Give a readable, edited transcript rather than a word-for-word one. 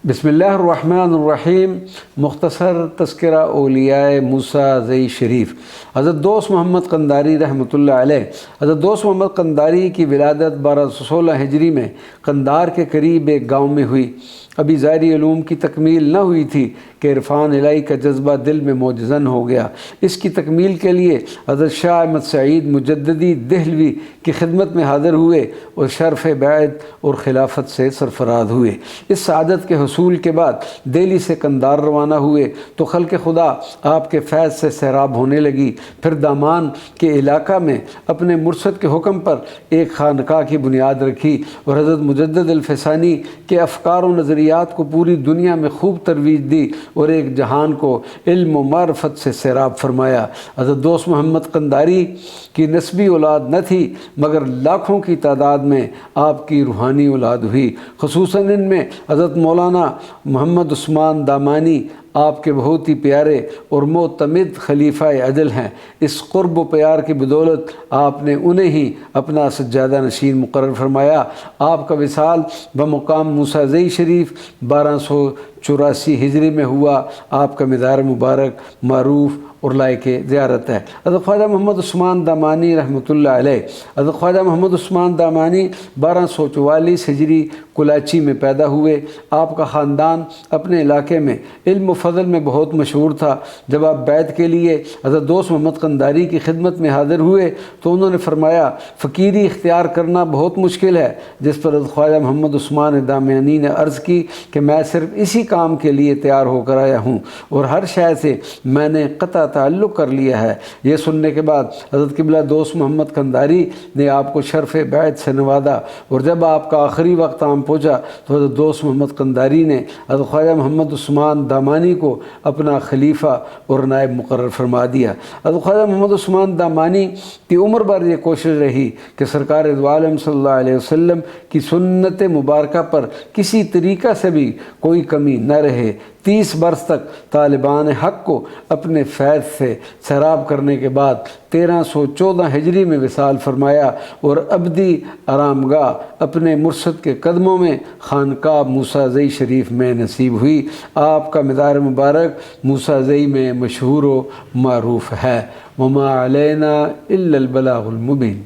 بسم اللہ الرحمن الرحیم۔ مختصر تذکرہ اولیاء موسیٰ زئی شریف۔ حضرت دوست محمد قنداری رحمۃ اللہ علیہ۔ حضرت دوست محمد قنداری کی ولادت 1216 ہجری میں قندار کے قریب ایک گاؤں میں ہوئی۔ ابھی ظاہری علوم کی تکمیل نہ ہوئی تھی کہ عرفان الہی کا جذبہ دل میں موجزن ہو گیا۔ اس کی تکمیل کے لیے حضرت شاہ احمد سعید مجددی دہلوی کی خدمت میں حاضر ہوئے اور شرف بیعت اور خلافت سے سرفراز ہوئے۔ اس سعادت کے حصول کے بعد دہلی سے قندار روانہ ہوئے تو خلق خدا آپ کے فیض سے سیراب ہونے لگی۔ پھر دامان کے علاقہ میں اپنے مرشد کے حکم پر ایک خانقاہ کی بنیاد رکھی اور حضرت مجدد الفسانی کے افکار و نظریات کو پوری دنیا میں خوب ترویج دی اور ایک جہان کو علم و معرفت سے سیراب فرمایا۔ حضرت دوست محمد قنداری کی نسبی اولاد نہ تھی مگر لاکھوں کی تعداد میں آپ کی روحانی اولاد ہوئی۔ خصوصاً ان میں حضرت مولانا محمد عثمان دامانی آپ کے بہت ہی پیارے اور معتمد خلیفہ عدل ہیں۔ اس قرب و پیار کی بدولت آپ نے انہیں ہی اپنا سجادہ نشین مقرر فرمایا۔ آپ کا وصال بمقام موسیٰ زئی شریف 1284 ہجری میں ہوا۔ آپ کا مزار مبارک معروف اور لائق زیارت ہے۔ حضرت خواجہ محمد عثمان دامانی رحمۃ اللہ علیہ۔ حضرت خواجہ محمد عثمان دامانی 1244 ہجری کلاچی میں پیدا ہوئے۔ آپ کا خاندان اپنے علاقے میں علم و فضل میں بہت مشہور تھا۔ جب آپ بیعت کے لیے حضرت دوست محمد قنداری کی خدمت میں حاضر ہوئے تو انہوں نے فرمایا، فقیری اختیار کرنا بہت مشکل ہے۔ جس پر حضرت خواجہ محمد عثمان دامانی نے عرض کی کہ میں صرف اسی کام کے لیے تیار ہو کر آیا ہوں اور ہر شے سے میں نے قطع تعلق کر لیا ہے۔ یہ سننے کے بعد حضرت قبلہ دوست محمد قنداری نے آپ کو شرف بیعت سے نوازا اور جب آپ کا آخری وقت آن پہنچا تو حضرت دوست محمد قنداری نے حضرت خواجہ محمد عثمان دامانی کو اپنا خلیفہ اور نائب مقرر فرما دیا۔ حضرت خواجہ محمد عثمان دامانی کی عمر بھر یہ کوشش رہی کہ سرکار دو عالم صلی اللہ علیہ وسلم کی سنت مبارکہ پر کسی طریقہ سے بھی کوئی کمی نہ رہے۔ 30 برس تک طالبان حق کو اپنے فیض سے سیراب کرنے کے بعد 1314 ہجری میں وصال فرمایا اور ابدی آرامگاہ اپنے مرشد کے قدموں میں خانقاہ موسیٰ زئی شریف میں نصیب ہوئی۔ آپ کا مزار مبارک موسیٰ زئی میں مشہور و معروف ہے۔ وما علینا الا البلاغ المبین۔